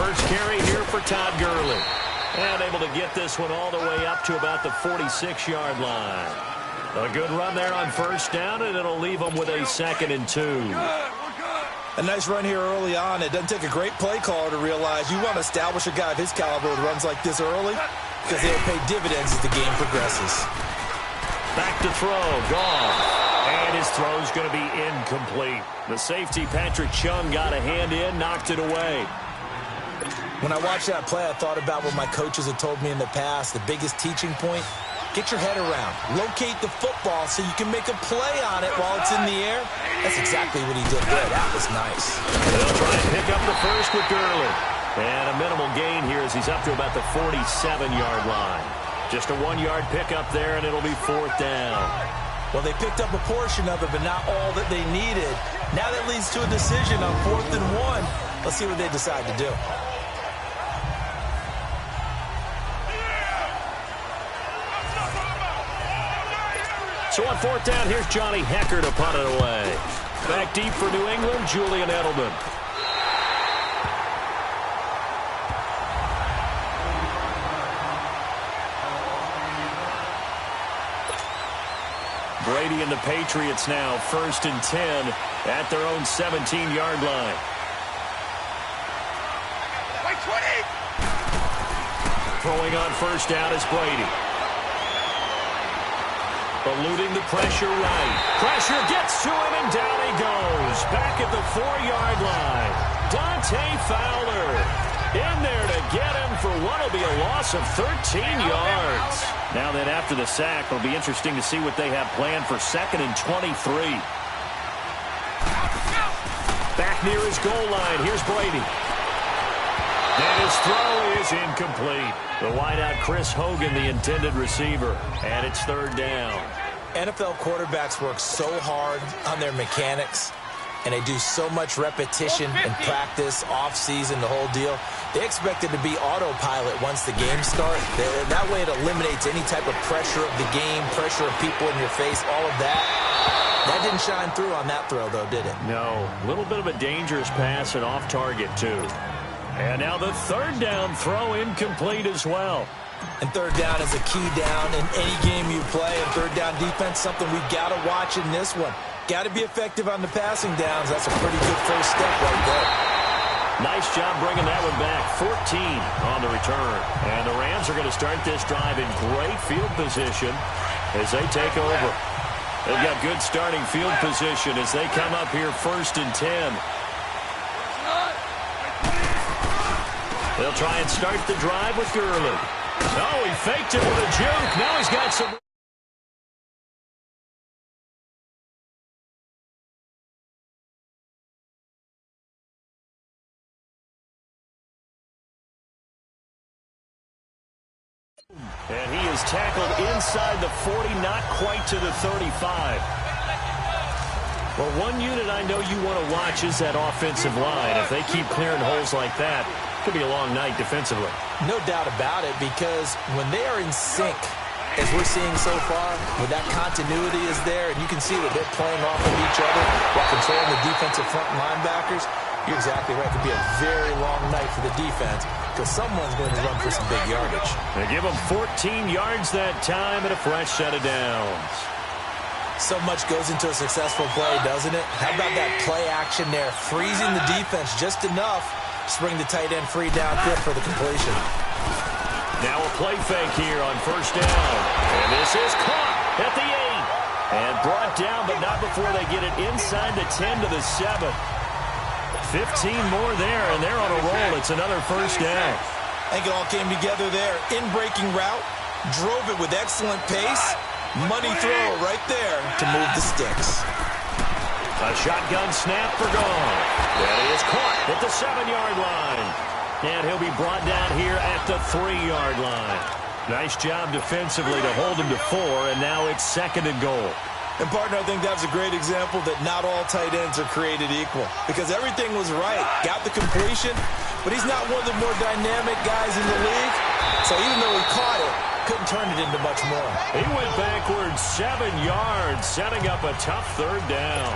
first carry here for Todd Gurley. And able to get this one all the way up to about the 46-yard line. A good run there on first down, and it'll leave them with a 2nd and 2. A nice run here early on. It doesn't take a great play caller to realize you want to establish a guy of his caliber with runs like this early because they'll pay dividends as the game progresses. Back to throw. Goff. And his throw's going to be incomplete. The safety, Patrick Chung, got a hand in, knocked it away. When I watched that play, I thought about what my coaches had told me in the past. The biggest teaching point, get your head around. Locate the football so you can make a play on it while it's in the air. That's exactly what he did there. That was nice. They'll try and pick up the first with Gurley. And a minimal gain here as he's up to about the 47-yard line. Just a 1-yard pickup there, and it'll be 4th down. Well, they picked up a portion of it, but not all that they needed. Now that leads to a decision on 4th and 1. Let's see what they decide to do. So on 4th down, here's Johnny Hekker to punt it away. Back deep for New England, Julian Edelman. Brady and the Patriots now 1st and 10 at their own 17-yard line. Throwing on first down is Brady. Eluding the pressure right. Pressure gets to him, and down he goes. Back at the 4-yard line. Dante Fowler in there to get him for what will be a loss of 13 yards. Now then, after the sack, it'll be interesting to see what they have planned for 2nd and 23. Back near his goal line. Here's Brady. And his throw is incomplete. The wideout Chris Hogan, the intended receiver. And it's 3rd down. NFL quarterbacks work so hard on their mechanics, and they do so much repetition and practice, off-season, the whole deal. They expect it to be autopilot once the game starts. That way it eliminates any type of pressure of the game, pressure of people in your face, all of that. That didn't shine through on that throw, though, did it? No. A little bit of a dangerous pass and off target, too. And now the 3rd down throw incomplete as well. And 3rd down is a key down in any game you play. And 3rd down defense, something we've got to watch in this one. Got to be effective on the passing downs. That's a pretty good first step right there. Nice job bringing that one back. 14 on the return. And the Rams are going to start this drive in great field position as they take over. They've got good starting field position as they come up here 1st and 10. They'll try and start the drive with Gurley. Oh, he faked it with a juke. Now he's got some... And he is tackled inside the 40, not quite to the 35. Well, one unit I know you want to watch is that offensive line. If they keep clearing holes like that, it could be a long night defensively. No doubt about it, because when they are in sync, as we're seeing so far, when that continuity is there, and you can see that they're playing off of each other while controlling the defensive front linebackers, you're exactly right. It could be a very long night for the defense because someone's going to run for some big yardage. They give them 14 yards that time and a fresh set of downs. So much goes into a successful play, doesn't it? How about that play action there, freezing the defense just enough to bring the tight end free downfield for the completion. Now a play fake here on first down. And this is caught at the 8. And brought down, but not before they get it inside the 10 to the 7. 15 more there, and they're on a roll. It's another first down. I think it all came together there. In-breaking route, drove it with excellent pace. Money throw right there to move the sticks. A shotgun snap for Gone. That is caught at the 7-yard line. And he'll be brought down here at the 3-yard line. Nice job defensively to hold him to 4, and now it's 2nd and goal. And, partner, I think that was a great example that not all tight ends are created equal because everything was right. Got the completion, but he's not one of the more dynamic guys in the league. So even though he caught it, couldn't turn it into much more. He went backwards 7 yards, setting up a tough 3rd down.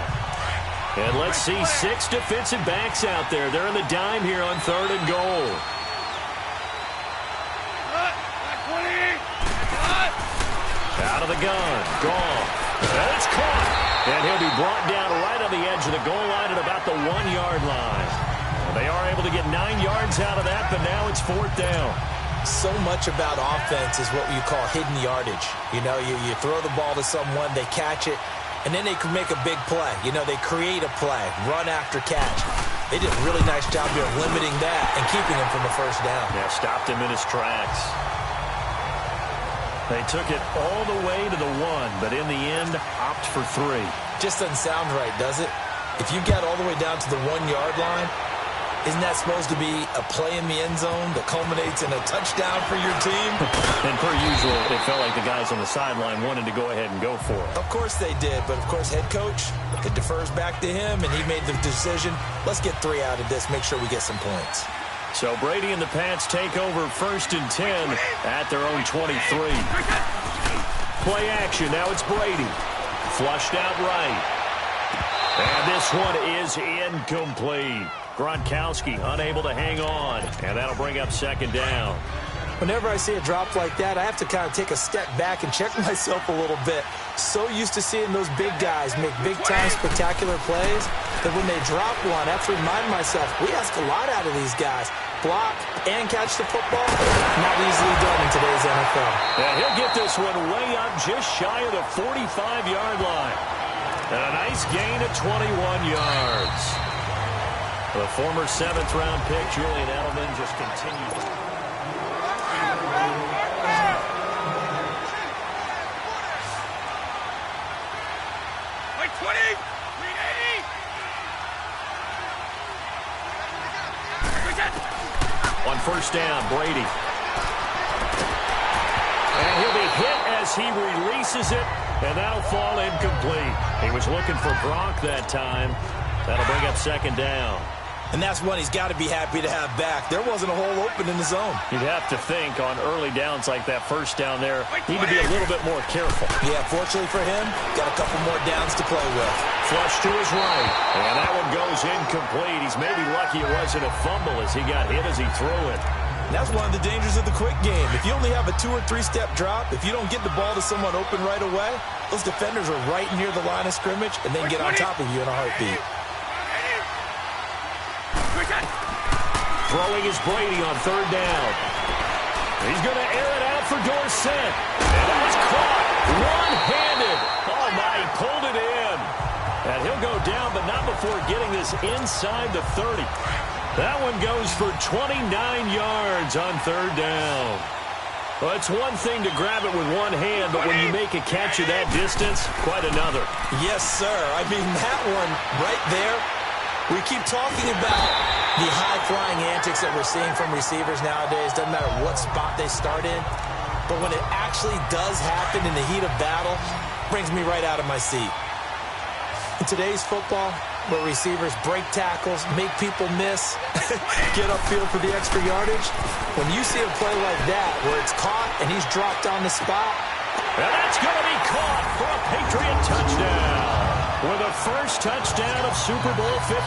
And let's see 6 defensive backs out there. They're in the dime here on 3rd and goal. Out of the gun. Goff. And it's caught. And he'll be brought down right on the edge of the goal line at about the 1-yard line. Well, they are able to get 9 yards out of that, but now it's 4th down. So much about offense is what you call hidden yardage. You know, you throw the ball to someone, they catch it, and then they can make a big play. You know, they create a play, run after catch. They did a really nice job here of limiting that and keeping him from a 1st down. Yeah, stopped him in his tracks. They took it all the way to the 1, but in the end, opt for 3. Just doesn't sound right, does it? If you got all the way down to the 1-yard line, isn't that supposed to be a play in the end zone that culminates in a touchdown for your team? And per usual, it felt like the guys on the sideline wanted to go ahead and go for it. Of course they did, but of course head coach, it defers back to him, and he made the decision, let's get 3 out of this, make sure we get some points. So Brady and the Pats take over 1st and 10 at their own 23. Play action. Now it's Brady. Flushed out right. And this one is incomplete. Gronkowski unable to hang on. And that'll bring up 2nd down. Whenever I see a drop like that, I have to kind of take a step back and check myself a little bit. So used to seeing those big guys make big-time spectacular plays that when they drop one, I have to remind myself, we ask a lot out of these guys. Block and catch the football, not easily done in today's NFL. Yeah, he'll get this one way up just shy of the 45-yard line. And a nice gain of 21 yards. The former 7th-round pick, Julian Edelman, just continues. On 1st down, Brady. And he'll be hit as he releases it, and that'll fall incomplete. He was looking for Gronk that time. That'll bring up 2nd down. And that's one he's got to be happy to have back. There wasn't a hole open in the zone. You'd have to think on early downs like that 1st down there, need to be a little bit more careful. Yeah, fortunately for him, got a couple more downs to play with. Flush to his right, and that one goes incomplete. He's maybe lucky it wasn't a fumble as he got hit as he threw it. And that's one of the dangers of the quick game. If you only have a 2- or 3-step drop, if you don't get the ball to someone open right away, those defenders are right near the line of scrimmage, and they can get on top of you in a heartbeat. Throwing is Brady on 3rd down. He's going to air it out for Dorsett. And that was caught one-handed. Oh, my, he pulled it in. And he'll go down, but not before getting this inside the 30. That one goes for 29 yards on 3rd down. Well, it's one thing to grab it with one hand, but when you make a catch of that distance, quite another. Yes, sir. I mean, that one right there, we keep talking about the high-flying antics that we're seeing from receivers nowadays. Doesn't matter what spot they start in. But when it actually does happen in the heat of battle, it brings me right out of my seat. In today's football, where receivers break tackles, make people miss, get upfield for the extra yardage, when you see a play like that where it's caught and he's dropped on the spot. And that's going to be caught for a Patriot touchdown. With a first touchdown of Super Bowl 53.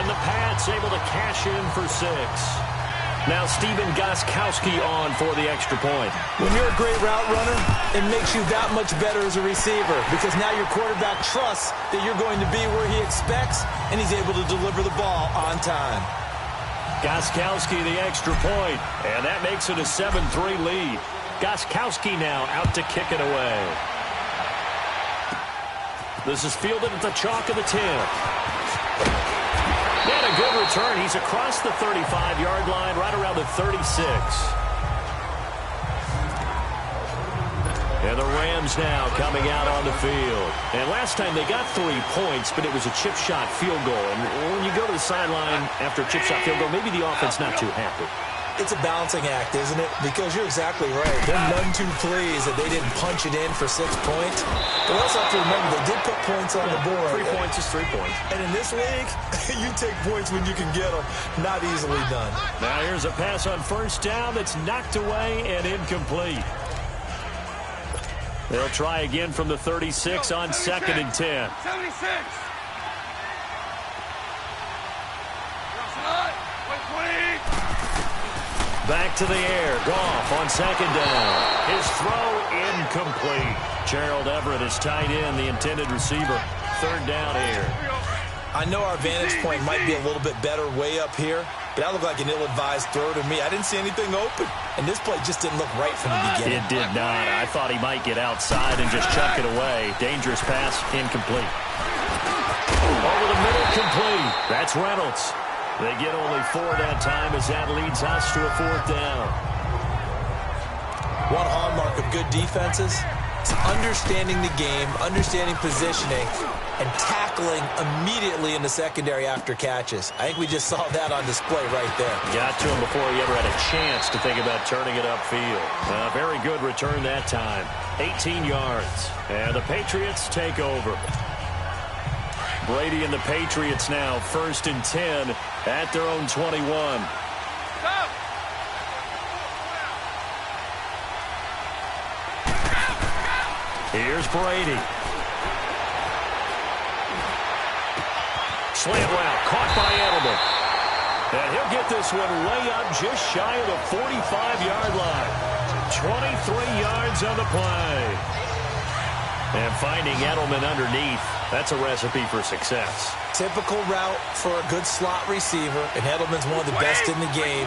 And the Pats able to cash in for 6. Now Stephen Gostkowski on for the extra point. When you're a great route runner, it makes you that much better as a receiver because now your quarterback trusts that you're going to be where he expects, and he's able to deliver the ball on time. Gostkowski the extra point, and that makes it a 7-3 lead. Gostkowski now out to kick it away. This is fielded at the chalk of the 10. And a good return. He's across the 35-yard line, right around the 36. And the Rams now coming out on the field. And last time they got 3 points, but it was a chip shot field goal. And when you go to the sideline after a chip shot field goal, maybe the offense not too happy. It's a balancing act, isn't it? Because you're exactly right. They're none too pleased that they didn't punch it in for 6 points. But we also have to remember they did put points on the board. 3 points is 3 points. And in this league, you take points when you can get them. Not easily done. Now here's a pass on first down that's knocked away and incomplete. They'll try again from the 36 on 2nd and 10. 76. Back to the air. Goff on second down. His throw incomplete. Gerald Everett is tied in, the intended receiver. Third down here. I know our vantage point might be a little bit better way up here, but that looked like an ill-advised throw to me. I didn't see anything open, and this play just didn't look right from the beginning. It did not. I thought he might get outside and just chuck it away. Dangerous pass, incomplete. Over the middle, complete. That's Reynolds. They get only 4 that time as that leads us to a 4th down. One hallmark of good defenses is understanding the game, understanding positioning, and tackling immediately in the secondary after catches. I think we just saw that on display right there. Got to him before he ever had a chance to think about turning it upfield. Very good return that time. 18 yards. And the Patriots take over. Brady and the Patriots now 1st and 10 at their own 21. Here's Brady. Slant route caught by Edelman. And he'll get this one way up just shy of the 45-yard line. 23 yards on the play. And finding Edelman underneath, that's a recipe for success. Typical route for a good slot receiver, and Edelman's one of the best in the game.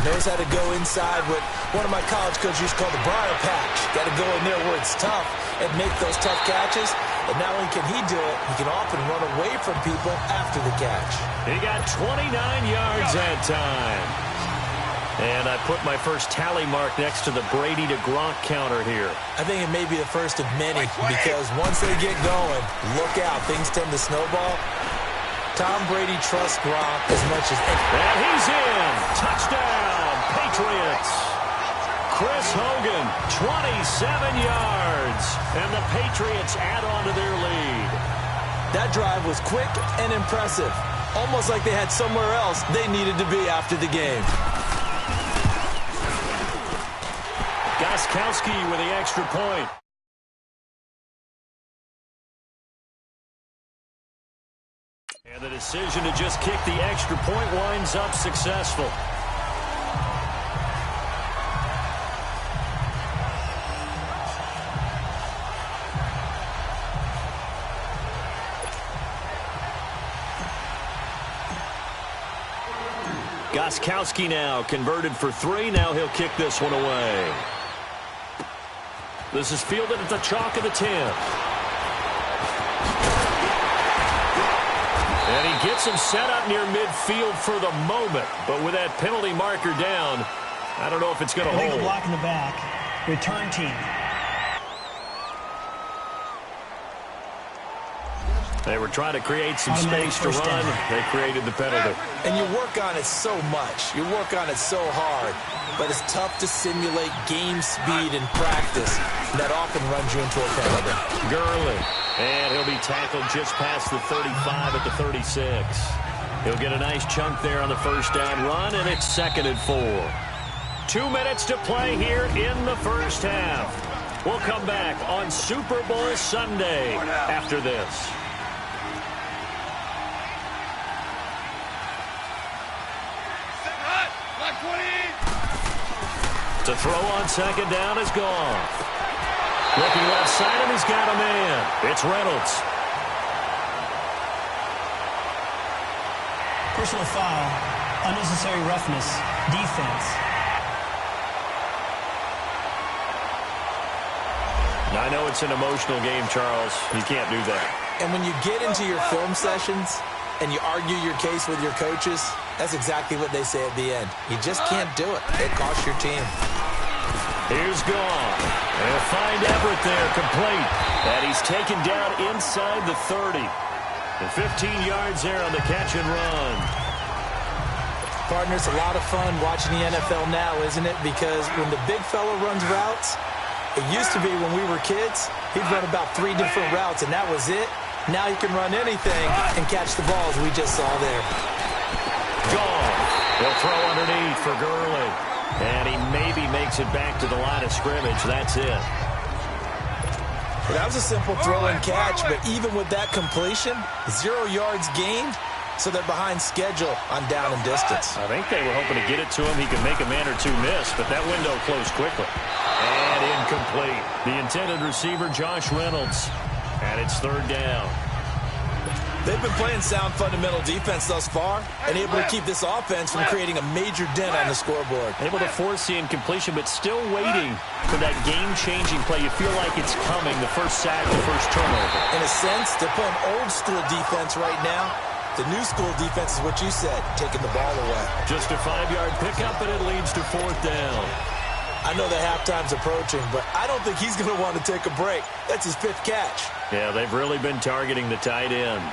Knows how to go inside what one of my college coaches used to call the briar patch. Got to go in there where it's tough and make those tough catches. And not only can he do it, he can often run away from people after the catch. He got 29 yards that time. And I put my first tally mark next to the Brady to Gronk counter here. I think it may be the first of many because once they get going, look out, things tend to snowball. Tom Brady trusts Gronk as much as anyone. And he's in. Touchdown, Patriots. Chris Hogan, 27 yards. And the Patriots add on to their lead. That drive was quick and impressive. Almost like they had somewhere else they needed to be after the game. Gostkowski with the extra point. And the decision to just kick the extra point winds up successful. Gostkowski now converted for 3. Now he'll kick this one away. This is fielded at the chalk of the 10. And he gets him set up near midfield for the moment. But with that penalty marker down, I don't know if it's going to hold. Illegal block in the back. Return team. They were trying to create some space to run. They created the penalty. And you work on it so much. You work on it so hard. But it's tough to simulate game speed in practice. That often runs you into a penalty. Gurley. And he'll be tackled just past the 35 at the 36. He'll get a nice chunk there on the first down run, and it's 2nd and 4. 2 minutes to play here in the first half. We'll come back on Super Bowl Sunday after this. To throw on second down is Goff. Looking left side, and he's got a man. It's Reynolds. Personal foul, unnecessary roughness, defense. I know it's an emotional game, Charles. You can't do that. And when you get into your film sessions and you argue your case with your coaches, that's exactly what they say at the end. You just can't do it. It costs your team. Here's Goff. They'll find Everett there, complete. And he's taken down inside the 30. And 15 yards there on the catch and run. Partner, it's a lot of fun watching the NFL now, isn't it? Because when the big fella runs routes, it used to be when we were kids, he'd run about 3 different routes, and that was it. Now he can run anything and catch the balls we just saw there. Goff. He'll throw underneath for Gurley. And he maybe makes it back to the line of scrimmage. That's it. That was a simple throw and catch, but even with that completion, 0 yards gained, so they're behind schedule on down and distance. I think they were hoping to get it to him. He could make a man or two miss, but that window closed quickly. And incomplete. The intended receiver, Josh Reynolds. And it's third down. They've been playing sound fundamental defense thus far and able to keep this offense from creating a major dent on the scoreboard. Able to force the incompletion, but still waiting for that game-changing play. You feel like it's coming, the first sack, the first turnover. In a sense, they're playing old-school defense right now. The new school defense is what you said, taking the ball away. Just a 5-yard pickup, and it leads to fourth down. I know the halftime's approaching, but I don't think he's going to want to take a break. That's his 5th catch. Yeah, they've really been targeting the tight end.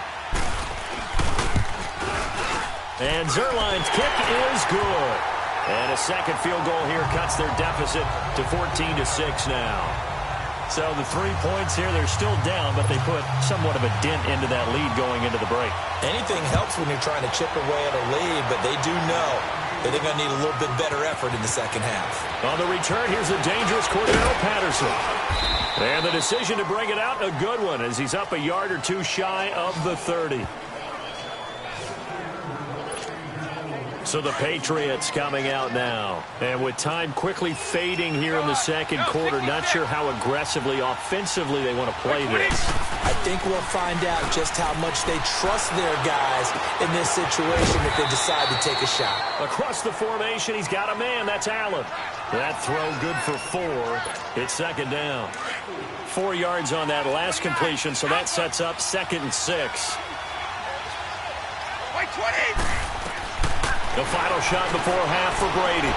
And Zuerlein's kick is good. And a second field goal here cuts their deficit to 14-6 now. So the 3 points here, they're still down, but they put somewhat of a dent into that lead going into the break. Anything helps when you're trying to chip away at a lead, but they do know that they're going to need a little bit better effort in the second half. On the return, here's a dangerous Cordero Patterson. And the decision to bring it out, a good one, as he's up a yard or two shy of the 30. So the Patriots coming out now. And with time quickly fading here in the second quarter, not sure how aggressively, offensively they want to play this. I think we'll find out just how much they trust their guys in this situation if they decide to take a shot. Across the formation, he's got a man. That's Allen. That throw good for 4. It's second down. 4 yards on that last completion, so that sets up 2nd and 6. Wait, 20! The final shot before half for Brady.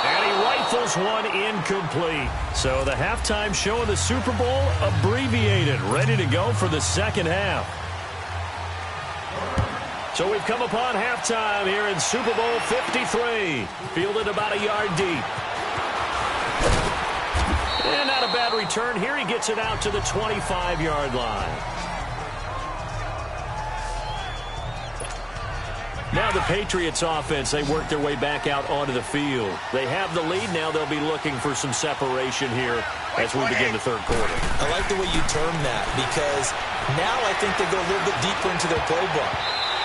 And he rifles one incomplete. So the halftime show of the Super Bowl abbreviated, ready to go for the second half. So we've come upon halftime here in Super Bowl 53. Fielded about a yard deep. And not a bad return here. He gets it out to the 25-yard line. Now the Patriots offense, they work their way back out onto the field. They have the lead. Now they'll be looking for some separation here as we begin the third quarter. I like the way you term that because now I think they go a little bit deeper into their playbook.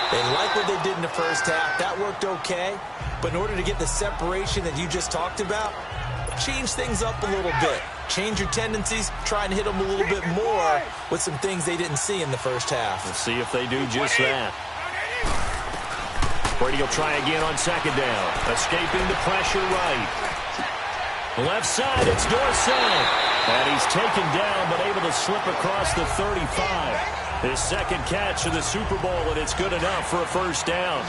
They like what they did in the first half. That worked okay. But in order to get the separation that you just talked about, change things up a little bit. Change your tendencies. Try and hit them a little bit more with some things they didn't see in the first half. We'll see if they do just that. Brady will try again on second down. Escaping the pressure right. Left side, it's Dorsett. And he's taken down, but able to slip across the 35. His second catch of the Super Bowl, and it's good enough for a first down.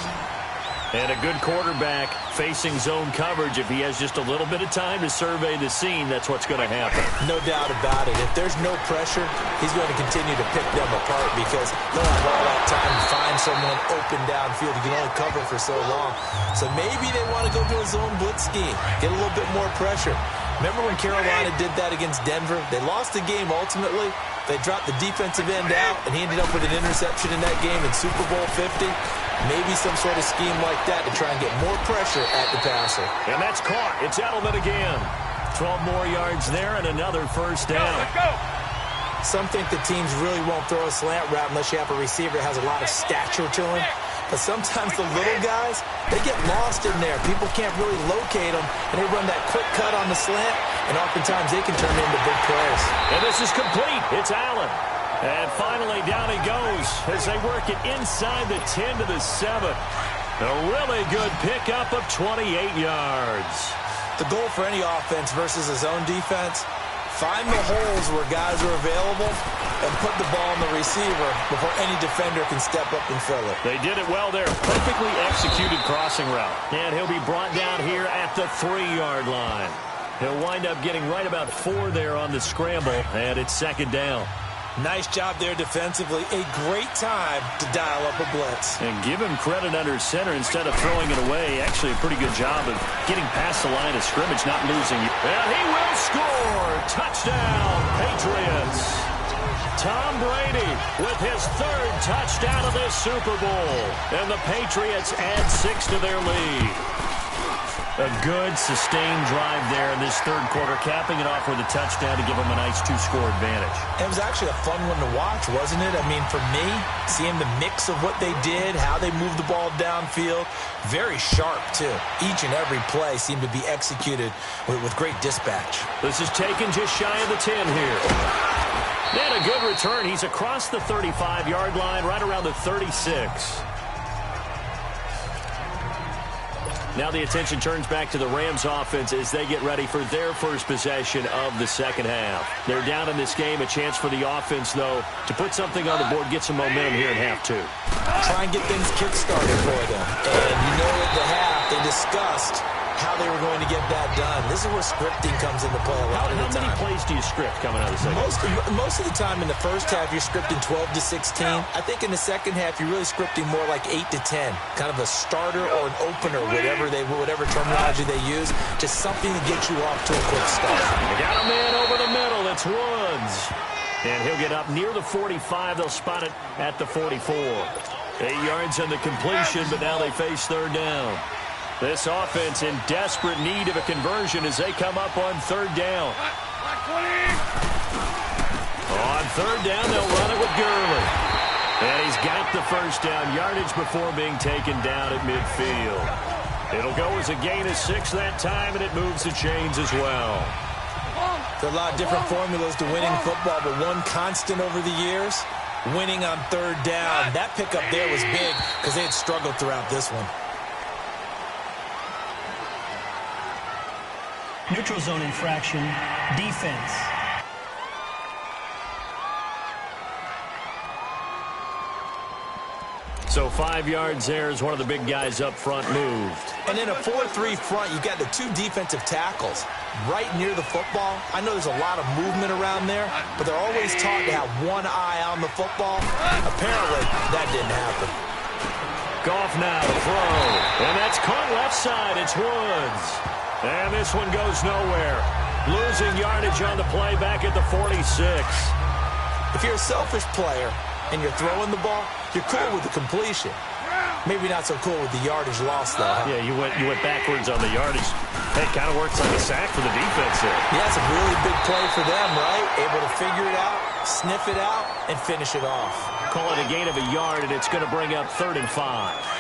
And a good quarterback facing zone coverage. If he has just a little bit of time to survey the scene, that's what's going to happen. No doubt about it. If there's no pressure, he's going to continue to pick them apart because they'll have all that time to find someone open downfield. You can only cover for so long. So maybe they want to go to a zone blitz scheme, get a little bit more pressure. Remember when Carolina did that against Denver? They lost the game ultimately. They dropped the defensive end out, and he ended up with an interception in that game in Super Bowl 50. Maybe some sort of scheme like that to try and get more pressure at the passer. And that's caught. It's Edelman again. 12 more yards there and another first down. Go. Some think the teams really won't throw a slant route unless you have a receiver that has a lot of stature to him. But sometimes the little guys, they get lost in there. People can't really locate them, and they run that quick cut on the slant, and oftentimes they can turn into big plays. And this is complete. It's Allen. And finally, down he goes as they work it inside the 10 to the 7. A really good pickup of 28 yards. The goal for any offense versus a zone defense, find the holes where guys are available and put the ball on the receiver before any defender can step up and fill it. They did it well there. Perfectly executed crossing route. And he'll be brought down here at the 3-yard line. He'll wind up getting right about 4 there on the scramble, and it's second down. Nice job there defensively. A great time to dial up a blitz. And give him credit under center instead of throwing it away. Actually a pretty good job of getting past the line of scrimmage, not losing. And he will score. Touchdown, Patriots. Tom Brady with his 3rd touchdown of this Super Bowl. And the Patriots add 6 to their lead. A good, sustained drive there in this third quarter, capping it off with a touchdown to give them a nice 2-score advantage. It was actually a fun one to watch, wasn't it? I mean, for me, seeing the mix of what they did, how they moved the ball downfield, very sharp, too. Each and every play seemed to be executed with great dispatch. This is taken just shy of the 10 here. And a good return. He's across the 35-yard line, right around the 36. Now the attention turns back to the Rams offense as they get ready for their first possession of the second half. They're down in this game. A chance for the offense, though, to put something on the board, get some momentum here in half two. Try and get things kick-started for them. And you know at the half, they discussed how they were going to get that done. This is where scripting comes into play a lot of the time. How many plays do you script coming out of the second half? Most of the time in the first half, you're scripting 12 to 16. I think in the second half, you're really scripting more like 8 to 10. Kind of a starter or an opener, whatever terminology they use. Just something to get you off to a quick start. They got a man over the middle. It's Woods. And he'll get up near the 45. They'll spot it at the 44. 8 yards on the completion, but now they face third down. This offense in desperate need of a conversion as they come up on third down. On third down, they'll run it with Gurley. And he's got the first down yardage before being taken down at midfield. It'll go as a gain of 6 that time, and it moves the chains as well. There are a lot of different formulas to winning football, but one constant over the years, winning on third down. That pickup there was big because they had struggled throughout this one. Neutral zone infraction, defense. So 5 yards there as one of the big guys up front moved. And in a 4-3 front, you've got the 2 defensive tackles right near the football. I know there's a lot of movement around there, but they're always taught to have one eye on the football. Apparently, that didn't happen. Goff now to throw. And that's caught left side. It's Woods. And this one goes nowhere. Losing yardage on the play back at the 46. If you're a selfish player and you're throwing the ball, you're cool with the completion. Maybe not so cool with the yardage loss, though. Huh? Yeah, you went backwards on the yardage. Hey, it kind of works like a sack for the defense there. Yeah, it's a really big play for them, right? Able to figure it out, sniff it out, and finish it off. Call it a gain of a yard, and it's going to bring up 3rd and 5.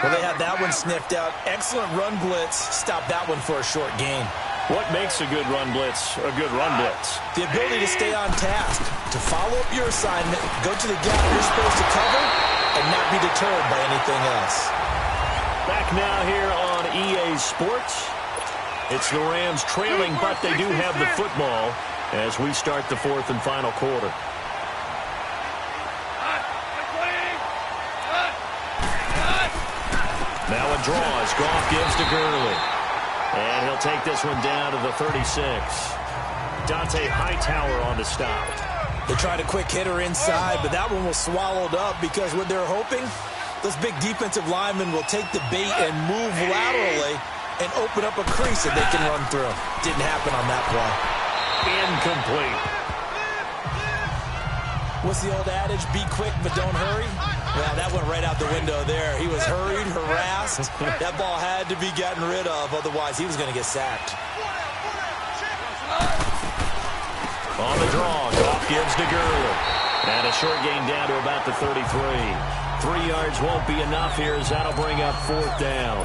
Well, they had that one sniffed out. Excellent run blitz. Stop that one for a short gain. What makes a good run blitz a good run blitz? The ability to stay on task, to follow up your assignment, go to the gap you're supposed to cover, and not be deterred by anything else. Back now here on EA Sports. It's the Rams trailing, but they do have the football as we start the 4th and final quarter. Now a draw as Goff gives to Gurley. And he'll take this one down to the 36. Dante Hightower on the stop. They tried a quick hitter inside, but that one was swallowed up because what they're hoping, those big defensive linemen will take the bait and move laterally and open up a crease that they can run through. Didn't happen on that play. Incomplete. What's the old adage? Be quick, but don't hurry. Well, that went right out the window there. He was hurried, harassed. That ball had to be gotten rid of, otherwise he was going to get sacked. On the draw, Goff gives to Gurley. And a short gain down to about the 33. 3 yards won't be enough here as that'll bring up 4th down.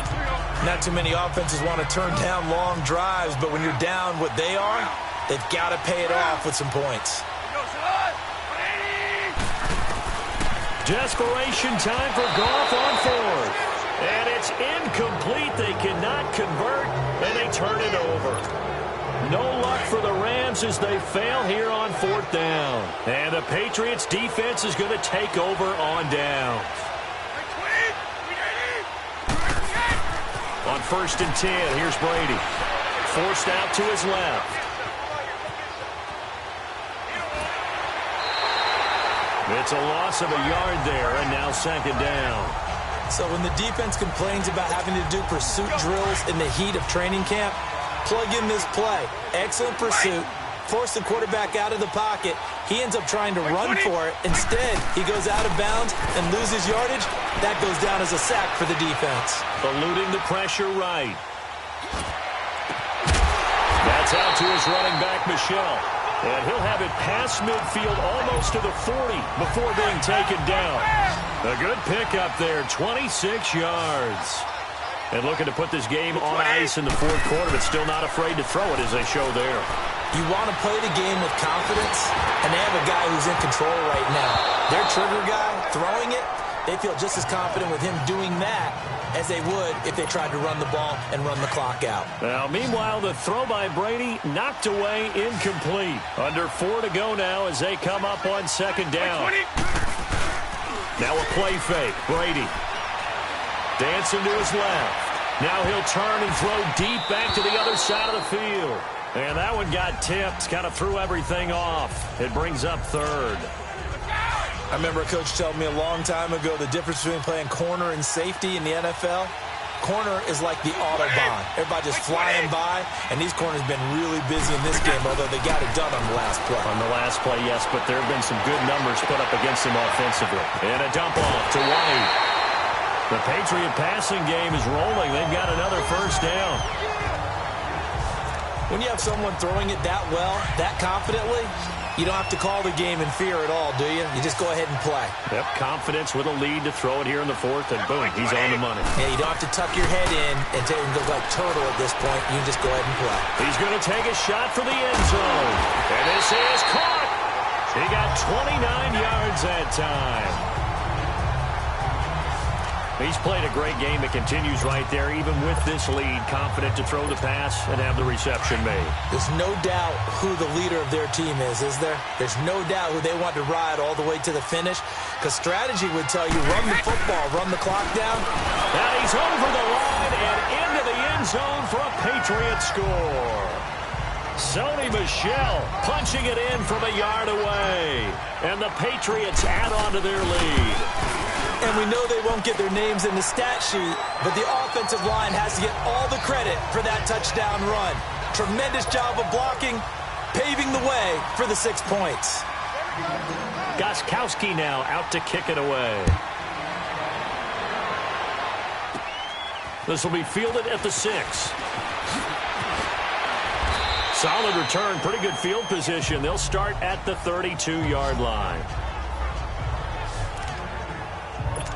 Not too many offenses want to turn down long drives, but when you're down what they are, they've got to pay it off with some points. Desperation time for Goff on 4th. And it's incomplete. They cannot convert, and they turn it over. No luck for the Rams as they fail here on 4th down. And the Patriots defense is going to take over on downs. On 1st and 10, here's Brady. Forced out to his left. It's a loss of a yard there, and now 2nd down. So when the defense complains about having to do pursuit drills in the heat of training camp, plug in this play. Excellent pursuit. Force the quarterback out of the pocket. He ends up trying to run for it. Instead, he goes out of bounds and loses yardage. That goes down as a sack for the defense. Eluding the pressure right. That's out to his running back, Michel. And he'll have it past midfield almost to the 40 before being taken down. A good pickup there, 26 yards. And looking to put this game on ice in the fourth quarter, but still not afraid to throw it as they show there. You want to play the game with confidence, and they have a guy who's in control right now. Their trigger guy, throwing it, they feel just as confident with him doing that as they would if they tried to run the ball and run the clock out. Now, meanwhile, the throw by Brady knocked away, incomplete. Under 4 to go now as they come up on second down. Now a play fake. Brady dancing to his left. Now he'll turn and throw deep back to the other side of the field. And that one got tipped, kind of threw everything off. It brings up third. I remember a coach telling me a long time ago the difference between playing corner and safety in the NFL. Corner is like the Autobahn. Everybody just flying by, and these corners have been really busy in this game, although they got it done on the last play. On the last play, yes, but there have been some good numbers put up against them offensively. And a dump off to White. The Patriot passing game is rolling. They've got another first down. When you have someone throwing it that well, that confidently, you don't have to call the game in fear at all, do you? You just go ahead and play. Yep, confidence with a lead to throw it here in the fourth, and boom, he's on the money. Yeah, you don't have to tuck your head in and look like turtle at this point. You can just go ahead and play. He's going to take a shot for the end zone. And this is caught. He got 29 yards that time. He's played a great game. It continues right there, even with this lead, confident to throw the pass and have the reception made. There's no doubt who the leader of their team is there? There's no doubt who they want to ride all the way to the finish, because strategy would tell you, run the football, run the clock down. Now he's over the line and into the end zone for a Patriot score. Sony Michel punching it in from a yard away. And the Patriots add on to their lead. And we know they won't get their names in the stat sheet, but the offensive line has to get all the credit for that touchdown run. Tremendous job of blocking, paving the way for the 6 points. Gostkowski now out to kick it away. This will be fielded at the 6. Solid return, pretty good field position. They'll start at the 32-yard line.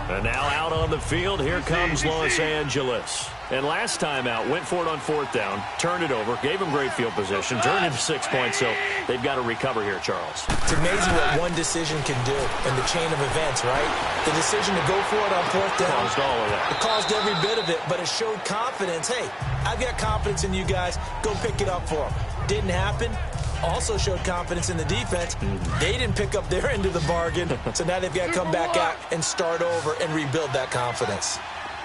And now out on the field, here comes Los Angeles. And last time out, went for it on fourth down, turned it over, gave him great field position, turned into 6 points, so they've got to recover here, Charles. It's amazing what one decision can do in the chain of events, right? The decision to go for it on fourth down. Caused all of that. It caused every bit of it, but it showed confidence. Hey, I've got confidence in you guys. Go pick it up for them. Didn't happen. Also showed confidence in the defense. They didn't pick up their end of the bargain, so now they've got to come back out and start over and rebuild that confidence.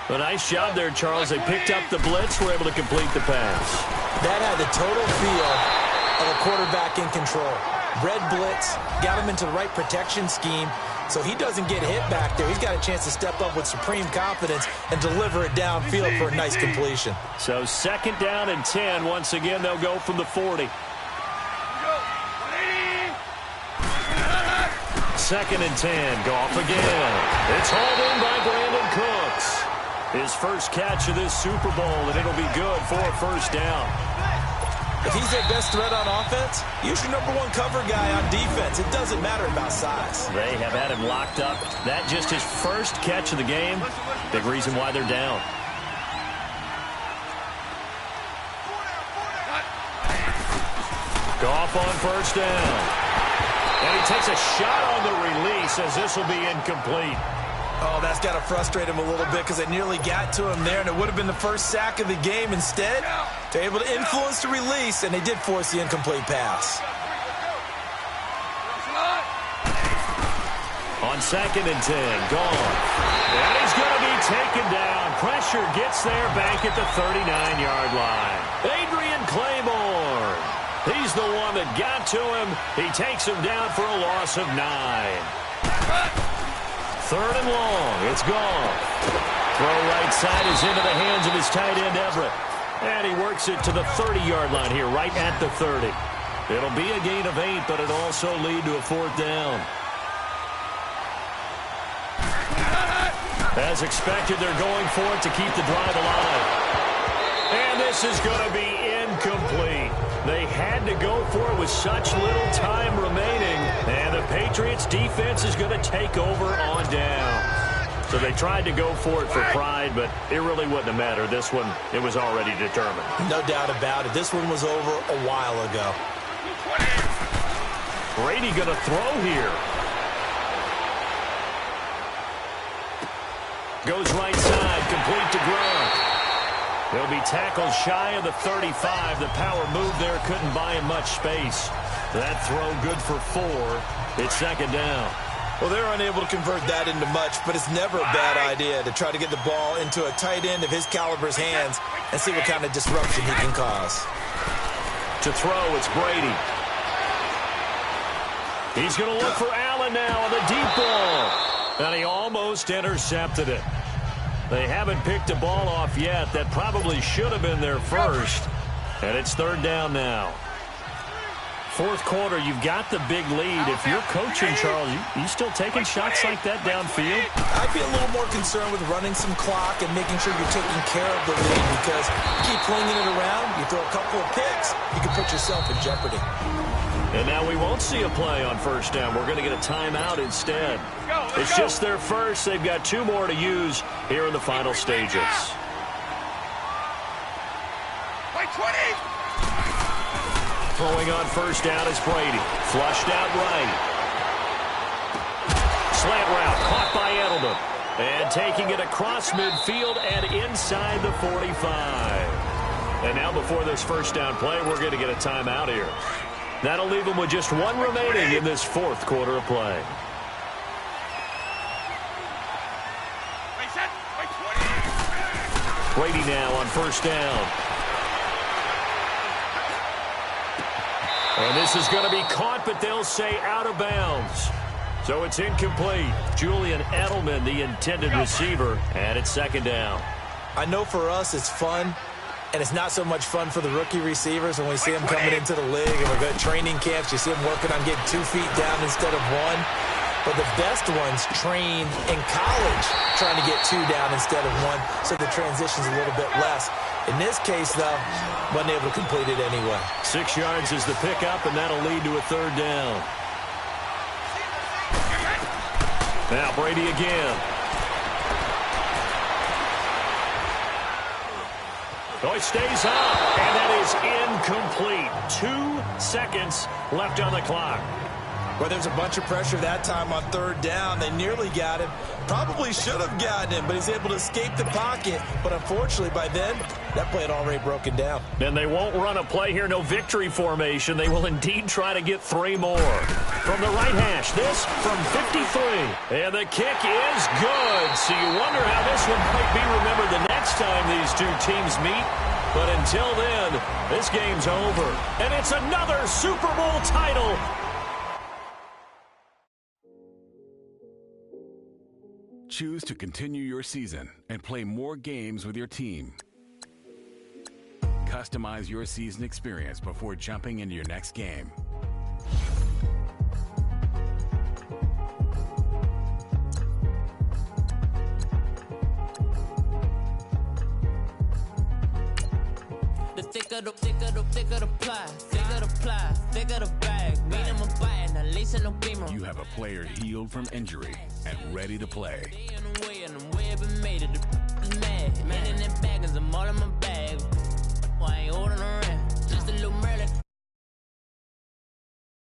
A nice job there, Charles. They picked up the blitz, were able to complete the pass. That had the total feel of a quarterback in control. Red blitz, got him into the right protection scheme, so he doesn't get hit back there. He's got a chance to step up with supreme confidence and deliver it downfield for a nice completion. So second down and 10. Once again, they'll go from the 40. Second and 10. Goff again. It's hauled in by Brandon Cooks. His first catch of this Super Bowl, and it'll be good for a first down. If he's their best threat on offense, use your #1 cover guy on defense. It doesn't matter about size. They have had him locked up. That just his first catch of the game. Big reason why they're down. Goff on first down. And he takes a shot on the release as this will be incomplete. Oh, that's got to frustrate him a little bit because it nearly got to him there, and it would have been the first sack of the game. Instead, they're able to influence the release, and they did force the incomplete pass. On second and 10, Goff. And he's going to be taken down. Pressure gets there back at the 39-yard line. Adrian Claiborne. He's the one that got to him. He takes him down for a loss of 9. Third and long. It's Goff. Throw right side is into the hands of his tight end, Everett. And he works it to the 30-yard line here, right at the 30. It'll be a gain of 8, but it'll also lead to a fourth down. As expected, they're going for it to keep the drive alive. And And this is going to be incomplete. They had to go for it with such little time remaining. And the Patriots defense is going to take over on down. So they tried to go for it for pride, but it really wouldn't have mattered. This one, it was already determined. No doubt about it. This one was over a while ago. Brady going to throw here. Goes right side, complete to Gronk. He'll be tackled shy of the 35. The power move there couldn't buy him much space. That throw good for 4. It's second down. Well, they're unable to convert that into much, but it's never a bad idea to try to get the ball into a tight end of his caliber's hands and see what kind of disruption he can cause. To throw, it's Brady. He's going to look for Allen now on the deep ball. And he almost intercepted it. They haven't picked a ball off yet. That probably should have been their first. And it's third down now. Fourth quarter, you've got the big lead. If you're coaching, Charles, you still taking shots like that downfield? I'd be a little more concerned with running some clock and making sure you're taking care of the lead, because you keep flinging it around, you throw a couple of picks, you can put yourself in jeopardy. And now we won't see a play on first down. We're going to get a timeout instead. It's just their first. They've got 2 more to use here in the final stages. Throwing on first down is Brady. Flushed out right. Slant route caught by Edelman. And taking it across midfield and inside the 45. And now before this first down play, we're going to get a timeout here. That'll leave them with just 1 remaining in this fourth quarter of play. Brady now on first down. And this is going to be caught, but they'll say out of bounds. So it's incomplete. Julian Edelman, the intended receiver, and it's second down. I know for us it's fun, and it's not so much fun for the rookie receivers when we see them coming into the league and we've got training camps. You see them working on getting 2 feet down instead of 1. But the best ones train in college trying to get 2 down instead of 1, so the transition's a little bit less. In this case, though, wasn't able to complete it anyway. 6 yards is the pickup, and that'll lead to a third down. Now Brady again. Oh, it stays up, and that is incomplete. 2 seconds left on the clock. Well, there's a bunch of pressure that time on third down. They nearly got him. Probably should have gotten him, but he's able to escape the pocket. But unfortunately, by then, that play had already broken down. And they won't run a play here, no victory formation. They will indeed try to get 3 more. From the right hash, this from 53. And the kick is good. So you wonder how this one might be remembered the next time these 2 teams meet. But until then, this game's over. And it's another Super Bowl title. Choose to continue your season and play more games with your team. Customize your season experience before jumping into your next game. The thicker the pie, thicker the bag. Mean I'm a buy and at least in no beamer. You have a player healed from injury and ready to play. Man in them baggins, I'm all in my bag. Why ain't holding around?